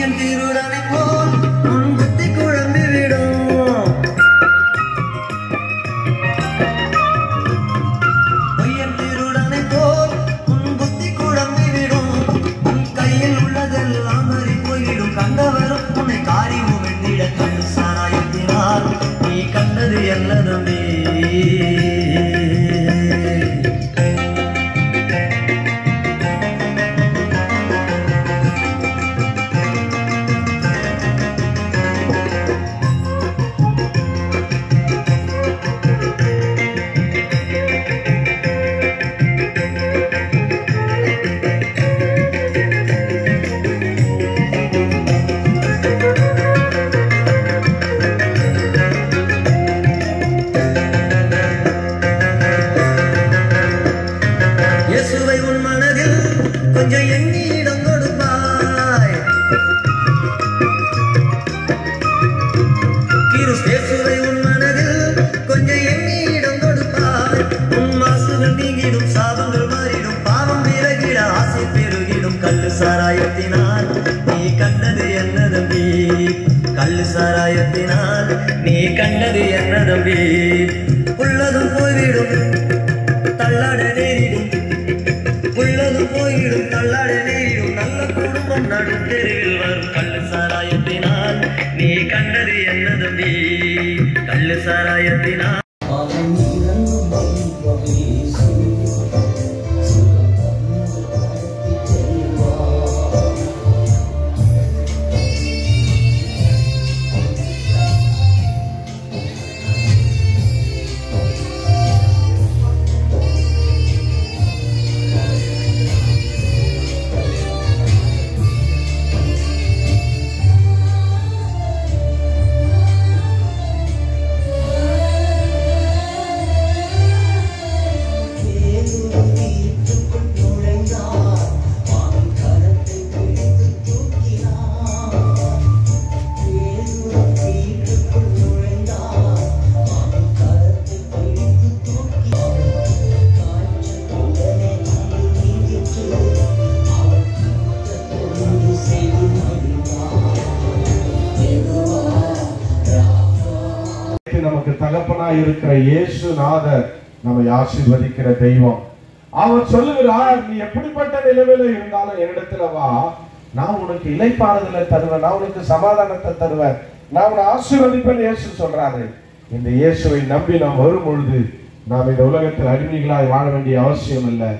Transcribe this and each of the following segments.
பொய்யன் திருடனை போல் உன் புத்தி குழம்பிவிடும். பொய்யன் திருடனை போல் உன் புத்தி குழம்பிவிடும். உன் கையில் உள்ளதெல்லாம் மாறி போய்விடும். கண்டவரும் உன்னை காரி உமிழ்ந்திட கண்டு சாராயத்தினால் நீ கண்டது என்னதுமே. இயேசுவை உன் மனதில் கொஞ்சம் எண்ணி இடம் கொடுப்பாய். இயேசுவை உன் மனதில் கொஞ்சம் எண்ணி இடம் கொடுப்பாய். உன் மாசுகள் நீங்கிடும், சாபங்கள் மாறிடும், பாவம் விலகிட ஆசை பெருகிடும். கள்ளு சாராயத்தினால் நீ கண்டது என்ன தம்பி? கள்ளு சாராயத்தினால் நீ கண்டது என்ன தம்பி? உள்ளதும் போய்விடும், தள்ளாட நேரிடும். உள்ளது போயிடும், தள்ளாட நேரிடும். நல்ல குடும்பம் நடும் தெருவில் வரும். கள்ளு சாராயத்தினால் நீ கண்டது என்ன தம்பி? கள்ளு சாராயத்தினால் நமக்கு தகப்பனாய் இருக்கிற இயேசுநாதர் நம்மை ஆசீர்வதிக்கிற தெய்வம். அவர் சொல்லுகிறார், நீ எப்படிப்பட்ட நிலைமையில இருந்தாலும் என்னிடத்துல வா, நான் உனக்கு இளைப்பாறுதலை தருவேன், நான் உனக்கு சமாதானத்தை தருவேன், நான் உன்னை ஆசீர்வதிப்பேன் இயேசு சொல்றாரு. இந்த இயேசுவை நம்பி நாம் வரும் பொழுது நாம் இந்த உலகத்தில் அடிமைகளாய் வாழ வேண்டிய அவசியம் இல்லை.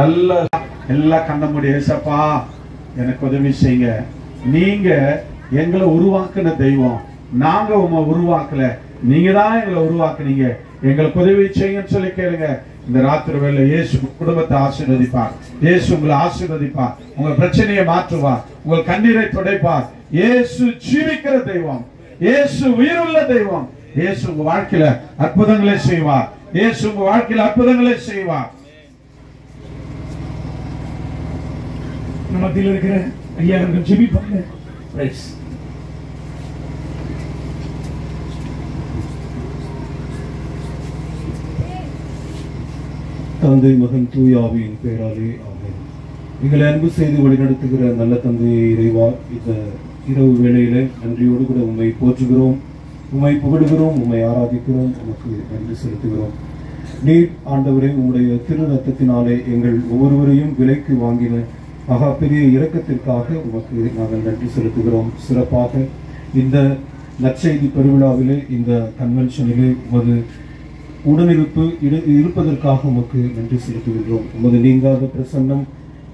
நல்ல எல்லாம் கண்ட முடியும். ஏசப்பா எனக்கு உதவி செய்யுங்க, நீங்க எங்களை உருவாக்குன தெய்வம், நாங்க உங்களை உருவாக்கல, நீங்க தான் எங்களை உருவாக்குனீங்க, எங்களுக்கு உதவி செய்யுங்கன்னு சொல்லி கேளுங்க. இந்த ராத்திரி வேளை இயேசு குடும்பத்தை ஆசீர்வதிப்பார், இயேசு உங்களை ஆசீர்வதிப்பார், உங்க பிரச்சனையை மாற்றுவார், உங்கள் கண்ணீரை துடைப்பார். இயேசு ஜீவிக்கிற தெய்வம், இயேசு உயிருள்ள தெய்வம். இயேசு உங்க வாழ்க்கையில அற்புதங்களை செய்வார், இயேசு உங்க வாழ்க்கையில அற்புதங்களை செய்வார். மத்தியில் இருக்கிற ஐயா அவர்கள் ஜெபிப்பாங்க. தந்தை மகன் தூய ஆவியின் பெயராலே ஆமென். எங்களை அன்பு செய்து வழிநடத்துகிற நல்ல தந்தையை இறைவா, இந்த இரவு வேளையில நன்றியோடு கூட உம்மை போற்றுகிறோம், உம்மை புகழுகிறோம், உம்மை ஆராதிக்கிறோம், உமக்கு நன்றி செலுத்துகிறோம். நீர் ஆண்டவரே, உம்முடைய திரு ரத்தத்தினாலே எங்கள் ஒவ்வொருவரையும் விலைக்கு வாங்கின மகா பெரிய இரக்கத்திற்காக உமக்கு நாங்கள் நன்றி செலுத்துகிறோம். சிறப்பாக இந்த நற்செய்தி பெருவிழாவிலே, இந்த கன்வென்ஷனிலே உமது உடனிருப்பு இருப்பதற்காக உமக்கு நன்றி செலுத்துகின்றோம். உமது நீங்காத பிரசன்னம்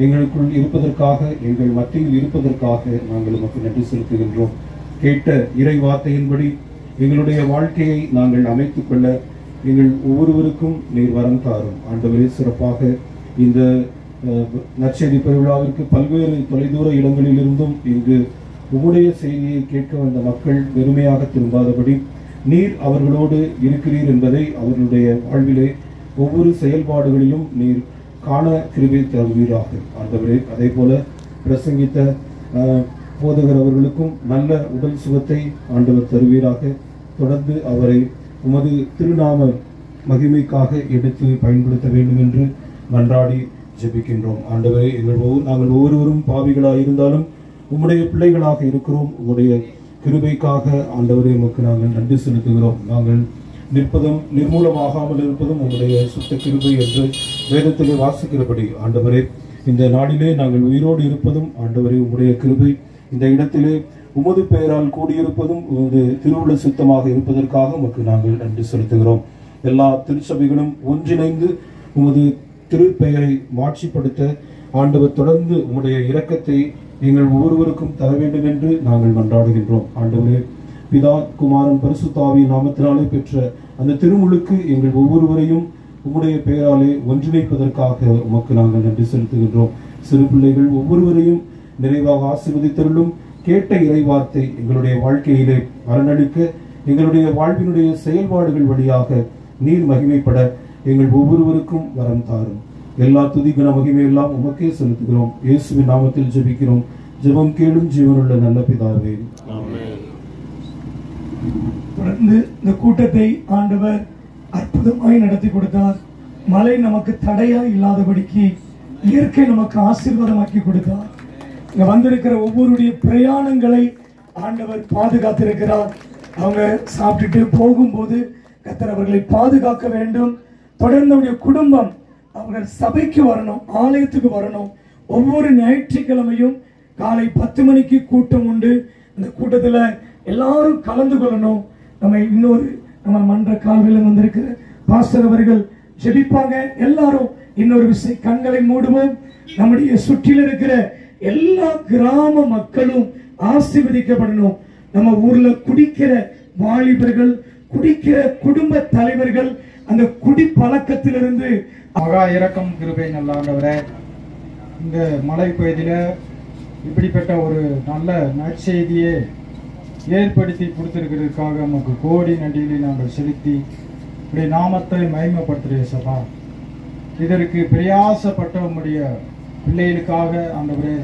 எங்களுக்குள் இருப்பதற்காக, எங்கள் மத்தியில் இருப்பதற்காக நாங்கள் உமக்கு நன்றி செலுத்துகின்றோம். கேட்ட இறை வார்த்தையின்படி எங்களுடைய வாழ்க்கையை நாங்கள் அமைத்துக் கொள்ள எங்கள் ஒவ்வொருவருக்கும் நீர் வரம் தாரும். ஆண்டவரே, சிறப்பாக இந்த நற்செய்தி பெருவிழாவிற்கு பல்வேறு தொலைதூர இடங்களிலிருந்தும் இங்கு உம்முடைய செய்தியை கேட்க வந்த மக்கள் வெறுமையாக திரும்பாதபடி நீர் அவர்களோடு இருக்கிறீர் என்பதை அவர்களுடைய வாழ்விலே ஒவ்வொரு செயல்பாடுகளிலும் நீர் காண கிருபை தருவீராக. ஆண்டவரே, அதே போல பிரசங்கித்த போதகர் அவர்களுக்கும் நல்ல உடல் சுகத்தை ஆண்டவர் தருவீராக. தொடர்ந்து அவரை உமது திருநாம மகிமைக்காக எடுத்து பயன்படுத்த வேண்டும் என்று மன்றாடி ஜெபிக்கின்றோம். ஆண்டவரே, நாங்கள் ஒவ்வொருவரும் பாவிகளாக இருந்தாலும் உம்முடைய பிள்ளைகளாக இருக்கிறோம். உம்முடைய கிருபைக்காக ஆண்டவரே உமக்கு நாங்கள் நன்றி செலுத்துகிறோம். நாங்கள் நிற்பதும் நிர்மூலமாகாமல் இருப்பதும் உம்முடைய சுத்த கிருபை என்று வேதத்திலே வாசிக்கிறபடி ஆண்டவரே, இந்த நாளிலே நாங்கள் உயிரோடு இருப்பதும் ஆண்டவரே உம்முடைய கிருபை. இந்த இடத்திலே உமது பெயரால் கூடியிருப்பதும் உமது திருவுள்ள சுத்தமாக இருப்பதற்காக உமக்கு நாங்கள் நன்றி செலுத்துகிறோம். எல்லா திருச்சபைகளும் ஒன்றிணைந்து உமது திருப்பெயரை மாட்சிப்படுத்த ஆண்டவர் தொடர்ந்து உம்முடைய இரக்கத்தை எங்கள் ஒவ்வொருவருக்கும் தர வேண்டும் என்று நாங்கள் மன்றாடுகின்றோம். ஆண்டவரே, பிதா குமாரன் பரிசுத்த நாமத்தினாலே பெற்ற அந்த திருமுழுக்கு எங்கள் ஒவ்வொருவரையும் உம்முடைய பெயராலே ஒன்றிணைப்பதற்காக உமக்கு நாங்கள் நன்றி செலுத்துகின்றோம். சிறு பிள்ளைகள் ஒவ்வொருவரையும் நிறைவாக ஆசீர்வதித்தருளும். கேட்ட இறைவார்த்தை எங்களுடைய வாழ்க்கையிலே பலனளிக்க, எங்களுடைய வாழ்வினுடைய செயல்பாடுகள் வழியாக நீர் மகிமைப்பட எங்கள் ஒவ்வொருவருக்கும் வரம் தாரும். எல்லா துதி கன மகிமை எல்லாம் உமக்கே செலுத்துகிறோம். இயேசுவின் நாமத்தில் ஜெபிக்கிறோம். ஜெபம் கேளும் ஜீவனுள்ள நல்ல பிதாவே. தொடர்ந்து இந்த கூட்டத்தை ஆண்டவர் அற்புதமாய் நடத்தி கொடுத்தார். மழை நமக்கு தடையா இல்லாதபடிக்கு இயற்கை நமக்கு ஆசீர்வாதமாக்கி கொடுத்தார். இங்க வந்திருக்கிற ஒவ்வொருடைய பிரயாணங்களை ஆண்டவர் பாதுகாத்திருக்கிறார். அவங்க சாப்பிட்டுட்டு போகும்போது கர்த்தர் அவர்களை பாதுகாக்க வேண்டும். தொடர்ந்து அவருடைய குடும்பம் அவங்க சபைக்கு வரணும், ஆலயத்துக்கு வரணும். ஒவ்வொரு ஞாயிற்றுக்கிழமையும் காலை 10 மணிக்கு கூட்டம் உண்டு. அந்த கூட்டத்தில் எல்லாரும் கலந்து கொள்ளணும். நம்ம மன்ற கால்களில் வந்திருக்கிற பாஸ்டர் அவர்கள் ஜெபிப்பாங்க. எல்லாரும் இன்னொரு விஷயம் கண்களை மூடுவோம். நம்முடைய சுற்றில இருக்கிற எல்லா கிராம மக்களும் ஆசீர்வதிக்கப்படணும். நம்ம ஊர்ல குடிக்கிற வாலிபர்கள், குடிக்கிற குடும்ப தலைவர்கள் அந்த குடி பழக்கத்திலிருந்து மகா இரக்கம் கிருபை நல்ல ஆண்டவரே, இந்த மலை பகுதியில இப்படிப்பட்ட ஒரு நல்ல நற்செய்தியை ஏற்படுத்தி கொடுத்திருக்கிறதுக்காக நமக்கு கோடி நன்றிகளை நாங்கள் செலுத்தி இப்படி நாமத்தை மகிமைப்படுத்துகிற சபா. இதற்கு பிரயாசப்பட்ட உம்முடைய பிள்ளைகளுக்காக ஆண்டவரே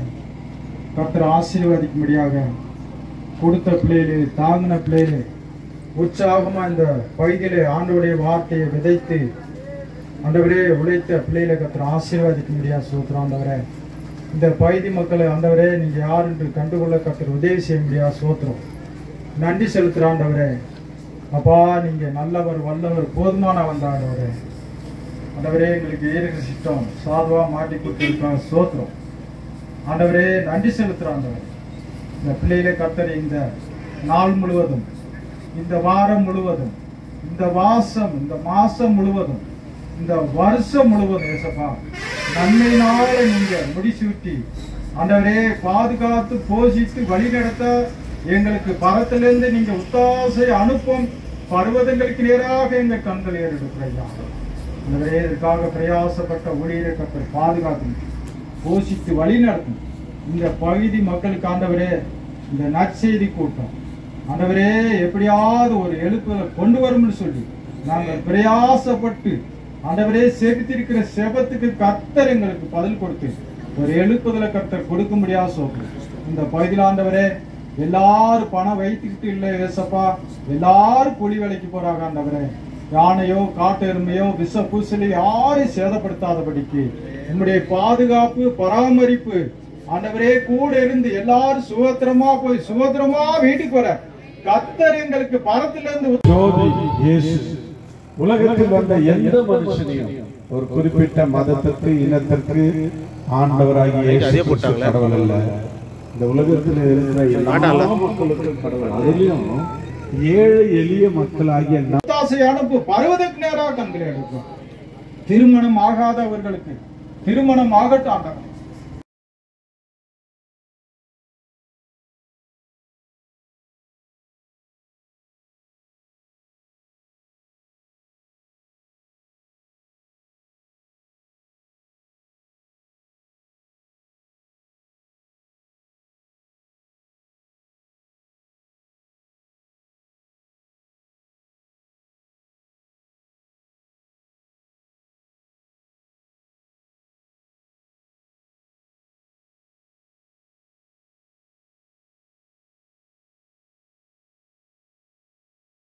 கர்த்தர் ஆசீர்வதிக்கும்படியாக கொடுத்த பிள்ளைகளே, தாங்கின பிள்ளைகளே, உற்சாகமா இந்த பகுதியிலே ஆண்டவருடைய வார்த்தையை விதைத்து ஆண்டவரே உழைத்த பிள்ளைகளை கர்த்தர் ஆசீர்வதிக்கும்படியாக சூத்திரம். ஆண்டவரே, இந்த பகுதி மக்களை ஆண்டவரே நீங்க யார் என்று கண்டுகொள்ள கர்த்தர் உதவி செய்ய முடியாது சோத்திரம். நன்றி செலுத்துற ஆண்டவரே. அப்பா, நீங்க நல்லவர், வல்லவர், போதுமான வந்த ஆண்டவரே. ஆண்டவரே, எங்களுக்கு ஏறுகிற சித்தம் சாதுவா மாட்டி கொடுத்திருக்காங்க சோத்திரம். ஆண்டவரே, நன்றி செலுத்துற ஆண்டவரே. இந்த பிள்ளைகளை கர்த்தர் இந்த நாள் முழுவதும், இந்த வாரம் முழுவதும், இந்த மாசம் முழுவதும், இந்த வருஷம் முழுவதும் ஏசப்பா நன்மையினால நீங்க முடிசூட்டி ஆண்டவரே பாதுகாத்து போஷித்து வழி நடத்த எங்களுக்கு பரத்திலிருந்து நீங்க உத்தாசை அனுப்பும் பர்வதங்களுக்கு நேராக எங்கள் கண்கள் ஏறெடுக்கிறாயா. ஆண்டவரே, இதற்காக பிரயாசப்பட்ட ஊழியரை கர்த்தர் பாதுகாக்கும், போஷித்து வழி நடத்தும். இந்த பகுதி மக்களுக்கு ஆண்டவரே இந்த நற்செய்தி கூட்டம் ஆண்டவரே எப்படியாவது ஒரு எழுப்புதலை கொண்டு வரும்னு சொல்லி நாங்கள் பிரயாசப்பட்டு ஆண்டவரே செபித்திருக்கிற செபத்துக்கு கர்த்தர் எங்களுக்கு பதில் கொடுத்து ஒரு எழுப்புதலை கர்த்தர் கொடுக்க முடியாத சொல்றோம். இந்த பகுதியில் ஆண்டவரே எல்லாரும் பணம் வைத்துக்கிட்டு இல்லை ஏசப்பா, எல்லாரும் கூலி வேலைக்கு போறாங்க ஆண்டவரே. யானையோ காட்டு எருமையோ விஷ பூசலி யாரையும் சேதப்படுத்தாதபடிக்கு உங்களுடைய பாதுகாப்பு பராமரிப்பு ஆண்டவரே கூட இருந்து எல்லாரும் சுதந்திரமா போய் சுதந்திரமா வீட்டுக்கு வர கர்த்தர் எங்களுக்கு பரத்திலிருந்து ஜோதி இயேசு உலகத்தில் வந்த எந்த மனுஷனையும் ஒரு குறிப்பிட்ட மதத்திற்கு இனத்திற்கு ஆண்டவராகிய இயேசு கடவுள் அல்ல. இந்த உலகத்தில் இருக்கிற எல்லா மக்களுக்கும் கடவுள். அதிலும் ஏழை எளிய மக்களாகிய அனுப்பு பருவதற்கு நேராக கண்களை எடுக்கும். திருமணம் ஆகாதவர்களுக்கு திருமணம் ஆகட்டும் ஆண்டவர்.